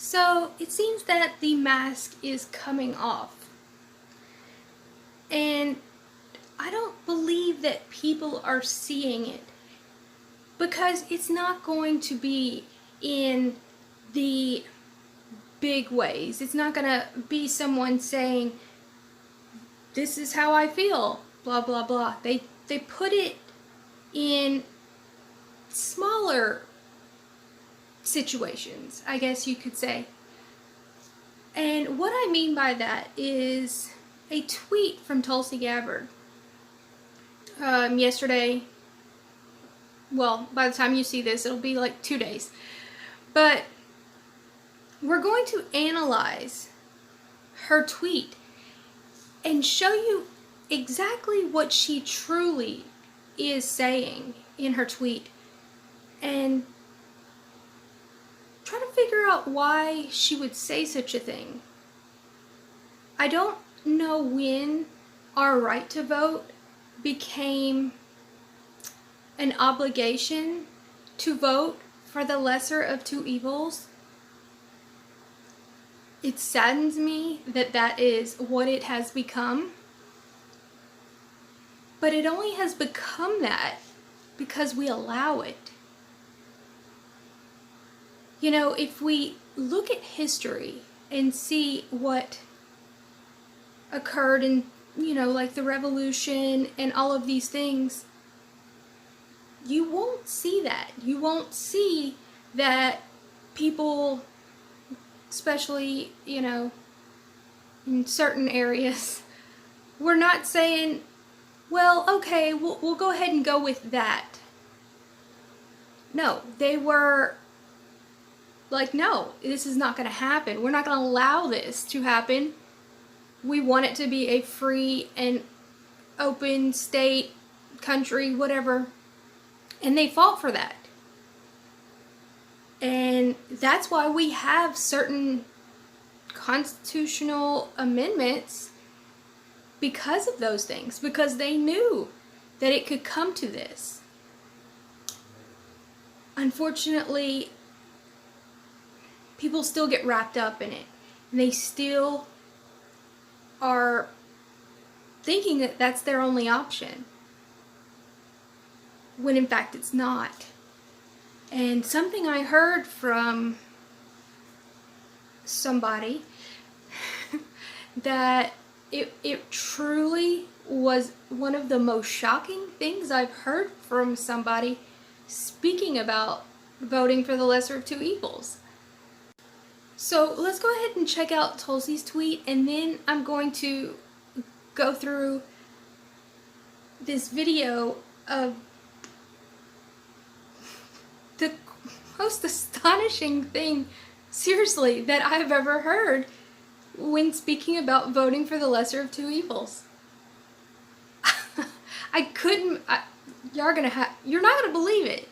So it seems that the mask is coming off. And I don't believe that people are seeing it, because it's not going to be in the big ways. It's not going to be someone saying, this is how I feel, blah, blah, blah. They put it in smaller situations, I guess you could say. And what I mean by that is a tweet from Tulsi Gabbard yesterday. Well, by the time you see this, it'll be like 2 days. But we're going to analyze her tweet and show you exactly what she truly is saying in her tweet, and try to figure out why she would say such a thing. I don't know when our right to vote became an obligation to vote for the lesser of two evils. It saddens me that that is what it has become. But it only has become that because we allow it. You know, if we look at history and see what occurred in, like the revolution and all of these things, you won't see that. You won't see that people, especially, in certain areas, were not saying, well, okay, we'll go ahead and go with that. No, they were like, no, this is not going to happen. We're not going to allow this to happen. We want it to be a free and open state, country, whatever. And they fought for that. And that's why we have certain constitutional amendments, because of those things, because they knew that it could come to this. Unfortunately, people still get wrapped up in it, and they still are thinking that that's their only option, when in fact it's not. And something I heard from somebody that it truly was one of the most shocking things I've heard from somebody speaking about voting for the lesser of two evils. So let's go ahead and check out Tulsi's tweet, and then I'm going to go through this video of the most astonishing thing, seriously, that I've ever heard when speaking about voting for the lesser of two evils. You're not gonna believe it.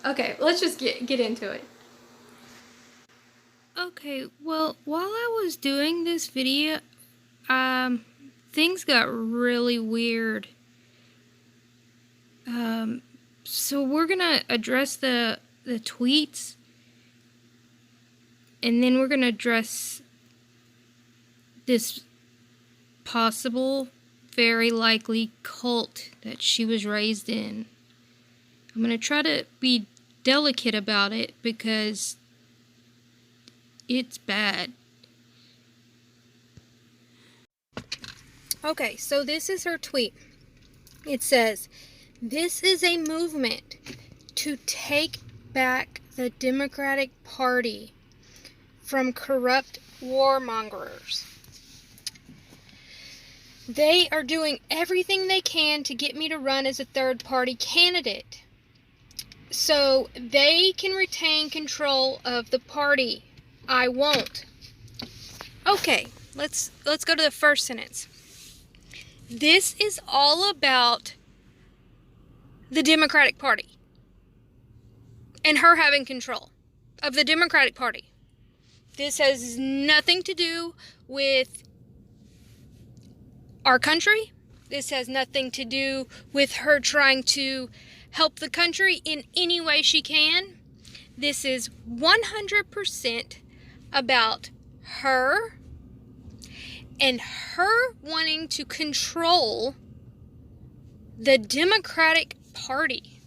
Okay, let's just get into it. Okay, well, while I was doing this video, things got really weird. So we're gonna address the tweets, and then we're gonna address this possible, very likely cult that she was raised in. I'm gonna try to be delicate about it because it's bad. Okay, so this is her tweet. It says, "This is a movement to take back the Democratic Party from corrupt warmongers. They are doing everything they can to get me to run as a third-party candidate so they can retain control of the party. I won't." Okay, let's go to the first sentence. This is all about the Democratic Party and her having control of the Democratic Party. This has nothing to do with our country. This has nothing to do with her trying to help the country in any way she can. This is 100% about her and her wanting to control the Democratic Party.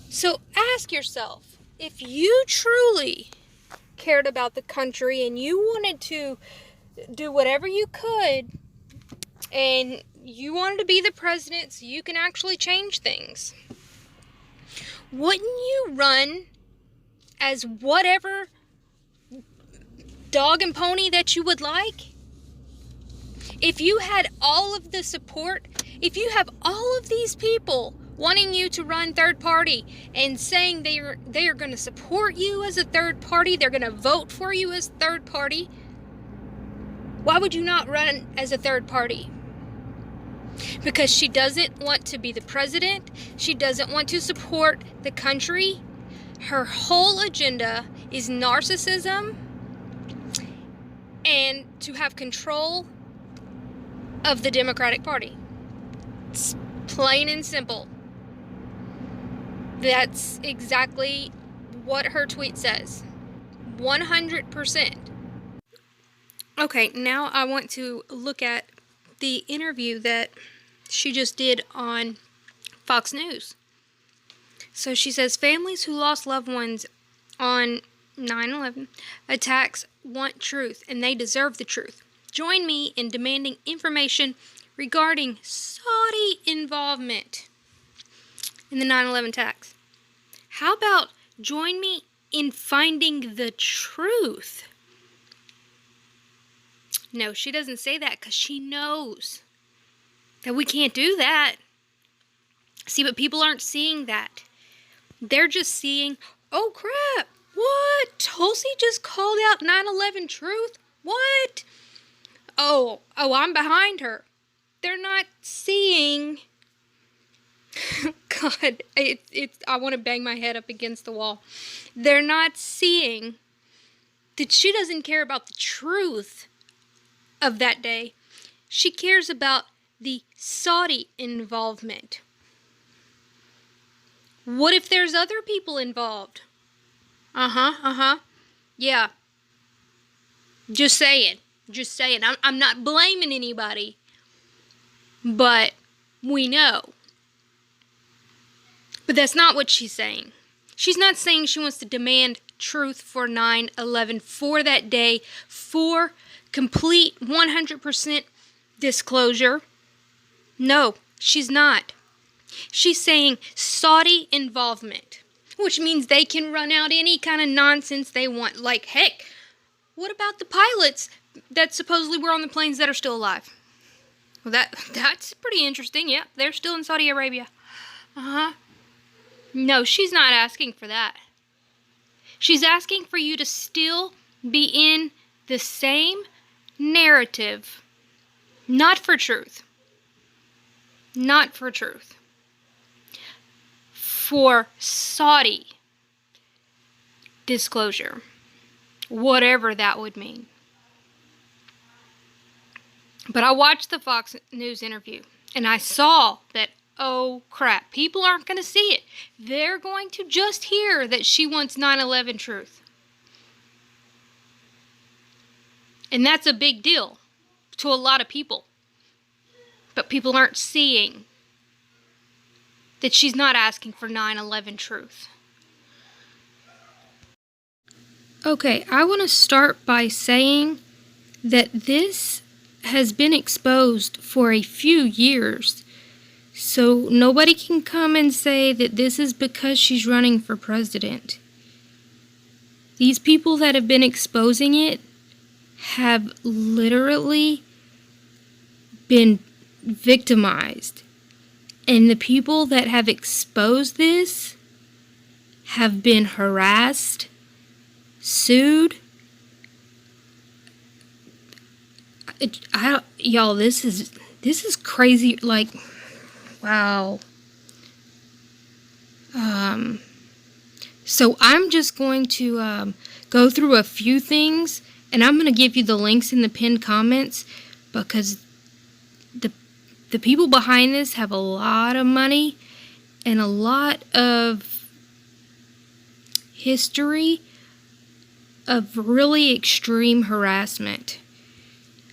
So ask yourself, if you truly cared about the country and you wanted to do whatever you could and you wanted to be the president so you can actually change things, wouldn't you run as whatever dog and pony that you would like? If you had all of the support, if you have all of these people wanting you to run third party and saying they are going to support you as a third party, they're going to vote for you as third party, why would you not run as a third party? Because she doesn't want to be the president. She doesn't want to support the country. Her whole agenda is narcissism and to have control of the Democratic Party. It's plain and simple. That's exactly what her tweet says. 100%. Okay, now I want to look at the interview that she just did on Fox News. So she says, families who lost loved ones on 9/11 attacks want truth, and they deserve the truth. Join me in demanding information regarding Saudi involvement in the 9/11 attacks. How about join me in finding the truth? No, she doesn't say that because she knows that we can't do that. See, but people aren't seeing that. They're just seeing, oh crap, what? Tulsi just called out 9/11 truth? What? Oh, I'm behind her. They're not seeing. God, I want to bang my head up against the wall. They're not seeing that she doesn't care about the truth of that day. She cares about the Saudi involvement. What if there's other people involved? Yeah. Just saying. I'm not blaming anybody. But we know. But that's not what she's saying. She's not saying she wants to demand truth for 9/11, for that day, for complete 100% disclosure. No, she's not. She's saying Saudi involvement, which means they can run out any kind of nonsense they want. Like, heck, what about the pilots that supposedly were on the planes that are still alive? Well, that's pretty interesting. Yeah, they're still in Saudi Arabia. No, she's not asking for that. She's asking for you to still be in the same narrative. Not for truth. Not for truth. For Saudi disclosure. Whatever that would mean. But I watched the Fox News interview, and I saw that, oh crap, people aren't going to see it. They're going to just hear that she wants 9/11 truth. And that's a big deal to a lot of people. But people aren't seeing that she's not asking for 9/11 truth. Okay, I want to start by saying that this has been exposed for a few years. So nobody can come and say that this is because she's running for president. These people that have been exposing it have literally been victimized. And the people that have exposed this have been harassed, sued. Y'all, this is crazy. Like, wow. So I'm just going to go through a few things, and I'm going to give you the links in the pinned comments, because the people behind this have a lot of money and a lot of history of really extreme harassment.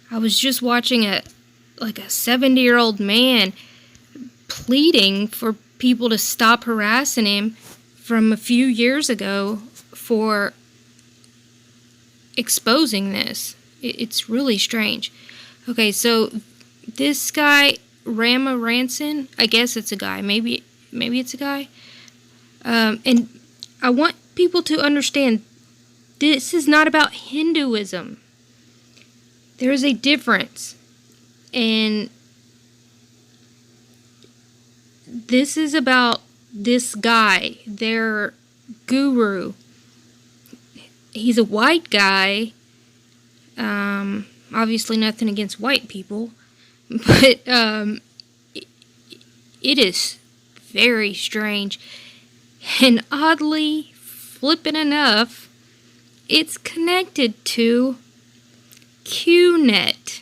I was just watching a 70-year-old man pleading for people to stop harassing him from a few years ago for exposing this. It's really strange. Okay, so this guy, Rama Ranson, I guess it's a guy. Maybe it's a guy. And I want people to understand, this is not about Hinduism. There is a difference. And this is about this guy, their guru. He's a white guy. Obviously nothing against white people. But it is very strange. And oddly, flippin' enough, it's connected to Qnet.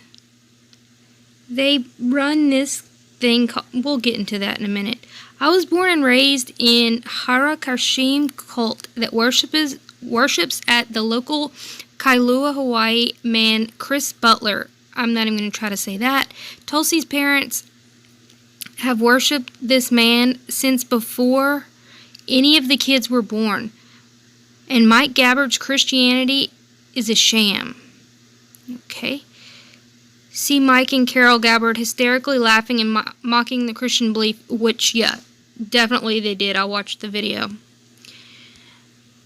They run this thing called, we'll get into that in a minute. I was born and raised in Harakashim cult that worships at the local Kailua, Hawaii man, Chris Butler. I'm not even going to try to say that. Tulsi's parents have worshipped this man since before any of the kids were born. And Mike Gabbard's Christianity is a sham. Okay? See Mike and Carol Gabbard hysterically laughing and mocking the Christian belief, which, yeah, definitely they did. I watched the video.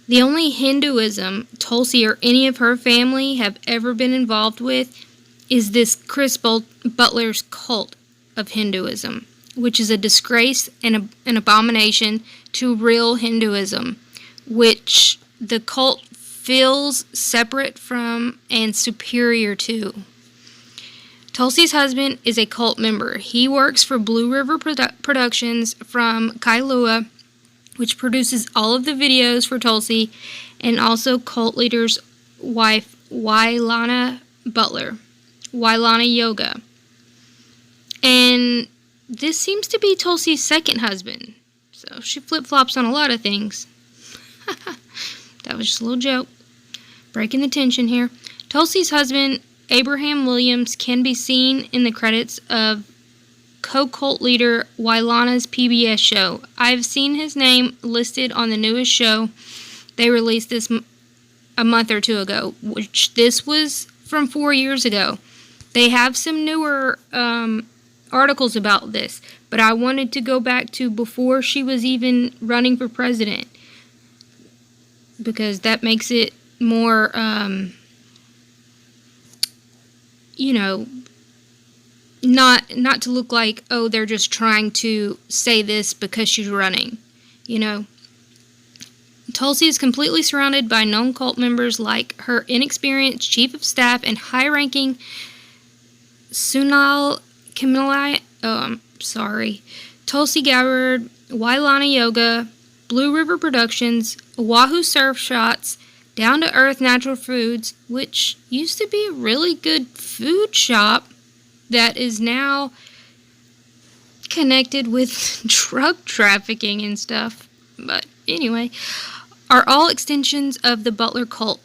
The only Hinduism Tulsi or any of her family have ever been involved with is this Chris Butler's cult of Hinduism, which is a disgrace and an abomination to real Hinduism, which the cult feels separate from and superior to. Tulsi's husband is a cult member. He works for Blue River Productions from Kailua, which produces all of the videos for Tulsi, and also cult leader's wife, Wailana Butler, Wailana Yoga. And this seems to be Tulsi's second husband, so she flip-flops on a lot of things. That was just a little joke. Breaking the tension here. Tulsi's husband, Abraham Williams, can be seen in the credits of co-cult leader Wailana's PBS show. I've seen his name listed on the newest show they released this a month or two ago, which this was from 4 years ago. They have some newer articles about this, but I wanted to go back to before she was even running for president, because that makes it more, not to look like, oh, they're just trying to say this because she's running, Tulsi is completely surrounded by known cult members like her inexperienced chief of staff and high-ranking Sunal Kimilai, Tulsi Gabbard, Wailana Yoga, Blue River Productions, Oahu Surf Shots, Down to Earth Natural Foods, which used to be a really good food shop that is now connected with drug trafficking and stuff. But anyway, are all extensions of the Butler cult.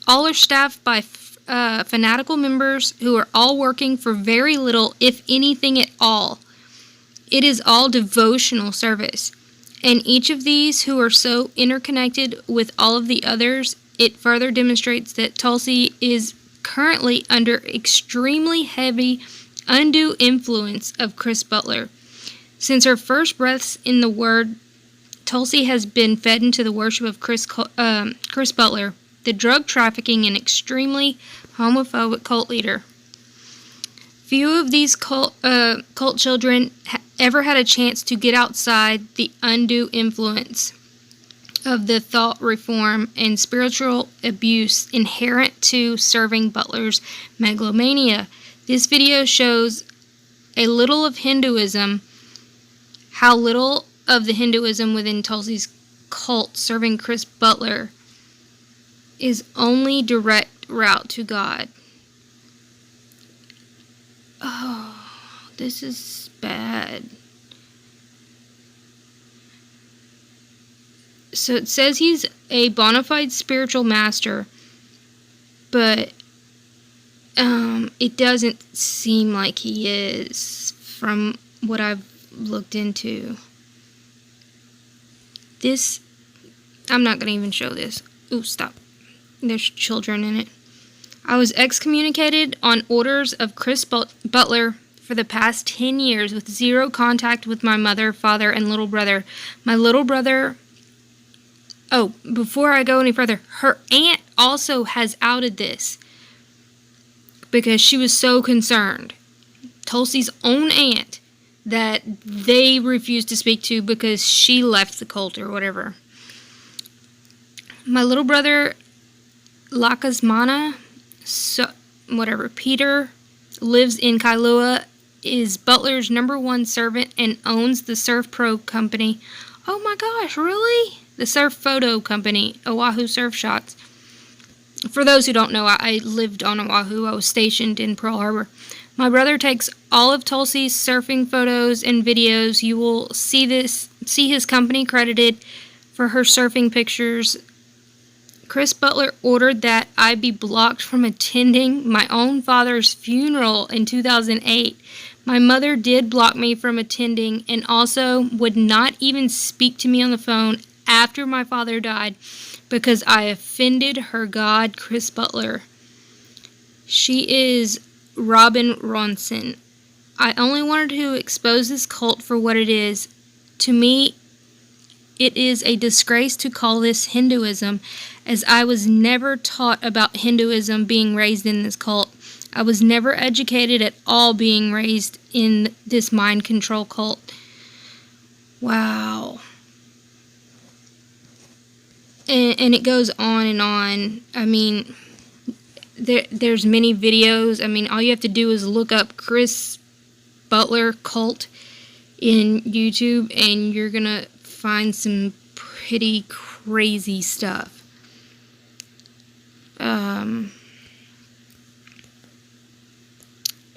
All are staffed by fanatical members who are all working for very little, if anything at all. It is all devotional service. And each of these who are so interconnected with all of the others, it further demonstrates that Tulsi is currently under extremely heavy, undue influence of Chris Butler. Since her first breaths in the Word, Tulsi has been fed into the worship of Chris Butler, the drug trafficking and extremely homophobic cult leader. Few of these cult children ever had a chance to get outside the undue influence of the thought reform and spiritual abuse inherent to serving Butler's megalomania. This video shows a little of Hinduism, how little of the Hinduism within Tulsi's cult serving Chris Butler is only direct route to God. Oh, this is bad. So it says he's a bona fide spiritual master, but it doesn't seem like he is from what I've looked into. This, I'm not going to even show this. Ooh, stop. There's children in it. I was excommunicated on orders of Chris Butler for the past 10 years with zero contact with my mother, father, and little brother. My little brother... Oh, before I go any further, her aunt also has outed this because she was so concerned. Tulsi's own aunt, that they refused to speak to because she left the cult or whatever. My little brother, Lakasmana, Peter, lives in Kailua, is Butler's #1 servant, and owns the Surf Pro company. Oh my gosh, really? The Surf Photo Company, Oahu Surf Shots. For those who don't know, I lived on Oahu. I was stationed in Pearl Harbor. My brother takes all of Tulsi's surfing photos and videos. You will see his company credited for her surfing pictures. Chris Butler ordered that I be blocked from attending my own father's funeral in 2008. My mother did block me from attending and also would not even speak to me on the phone after my father died because I offended her god, Chris Butler. She is Robin Ronson. I only wanted to expose this cult for what it is. To me, it is a disgrace to call this Hinduism, as I was never taught about Hinduism being raised in this cult. I was never educated at all being raised in this mind control cult. Wow. And it goes on and on. I mean, there's many videos. I mean, all you have to do is look up Chris Butler cult in YouTube, and you're going to find some pretty crazy stuff. And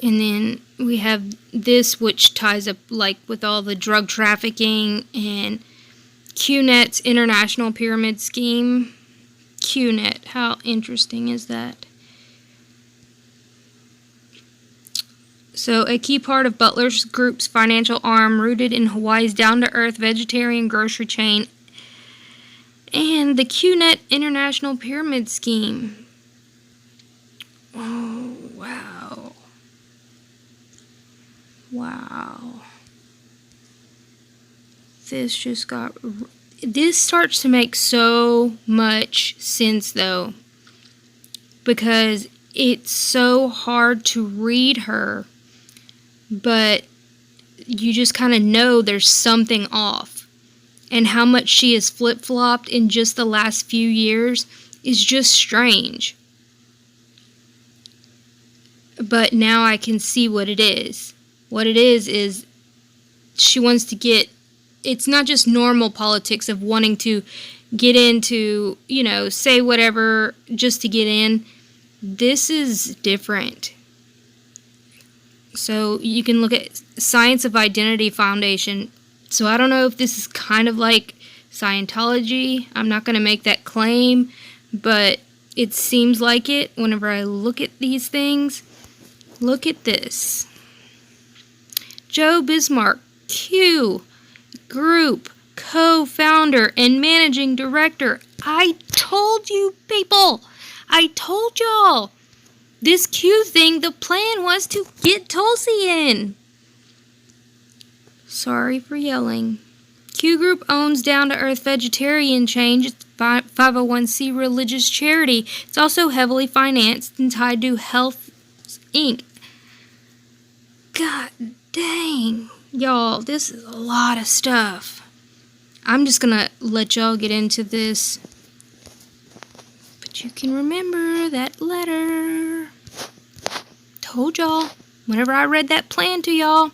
then we have this, which ties up like with all the drug trafficking and Qnet's international pyramid scheme. Qnet, how interesting is that? So, a key part of Butler's group's financial arm, rooted in Hawaii's down-to-earth vegetarian grocery chain, and the Qnet international pyramid scheme. Oh, wow. Wow. This starts to make so much sense, though, because it's so hard to read her, but you just kind of know there's something off. And how much she has flip-flopped in just the last few years is just strange. But now I can see what it is. What it is she wants to get... It's not just normal politics of wanting to get into, say whatever just to get in. This is different. So you can look at Science of Identity Foundation. So I don't know if this is kind of like Scientology. I'm not going to make that claim, but it seems like it whenever I look at these things. Look at this. Joe Bismarck, Q Group co-founder and managing director. I told you people. I told y'all. This Q thing, the plan was to get Tulsi in. Sorry for yelling. Q Group owns Down to Earth Vegetarian Change, 501c religious charity. It's also heavily financed and tied to Health Inc. God dang. Y'all, this is a lot of stuff. I'm just gonna let y'all get into this. But you can remember that letter. Told y'all, whenever I read that plan to y'all,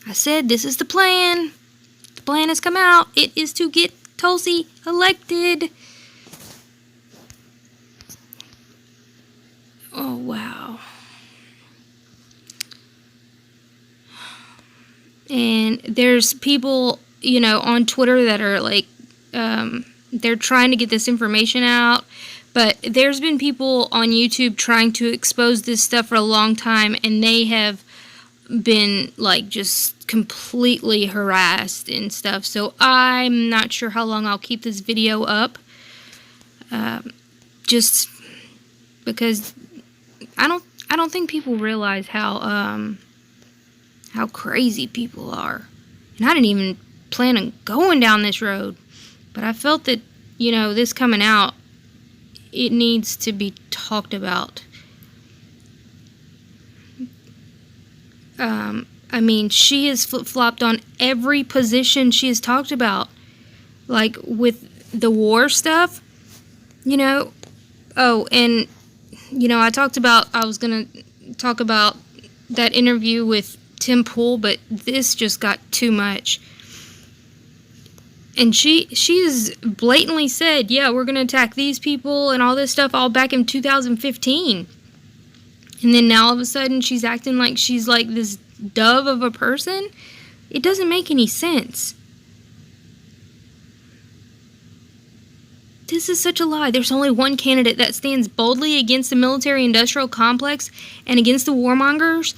I said, this is the plan. The plan has come out. It is to get Tulsi elected. Oh, wow. And there's people, on Twitter that are like they're trying to get this information out. But there's been people on YouTube trying to expose this stuff for a long time, and they have been, like, just completely harassed and stuff. So I'm not sure how long I'll keep this video up. Just because I don't think people realize how crazy people are. And I didn't even plan on going down this road, but I felt that, you know, this coming out, it needs to be talked about. I mean, she has flip-flopped on every position she has talked about. Like, with the war stuff, you know. Oh, and, you know, I was going to talk about that interview with Tim Pool, but this just got too much. And she has blatantly said, yeah, we're going to attack these people and all this stuff all back in 2015. And then now all of a sudden she's acting like she's like this dove of a person. It doesn't make any sense. This is such a lie. There's only one candidate that stands boldly against the military-industrial complex and against the warmongers.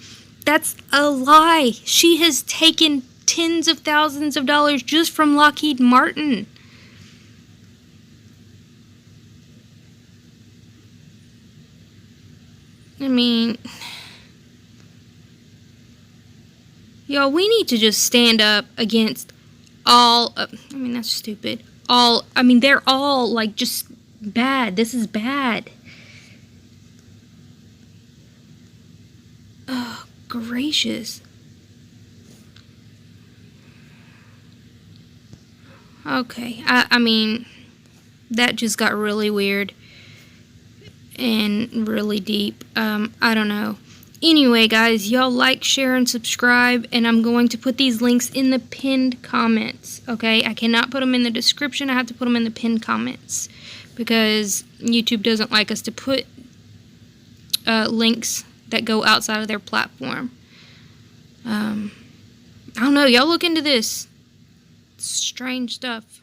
That's a lie. She has taken tens of thousands of dollars just from Lockheed Martin. I mean, y'all, we need to just stand up against all, I mean, that's stupid. They're all, like, just bad. This is bad. Oh, gracious. Okay, I mean, that just got really weird and really deep. I don't know. Anyway, guys, y'all like, share, and subscribe, and I'm going to put these links in the pinned comments, okay? I cannot put them in the description. I have to put them in the pinned comments because YouTube doesn't like us to put links that go outside of their platform. I don't know. Y'all look into this. Strange stuff.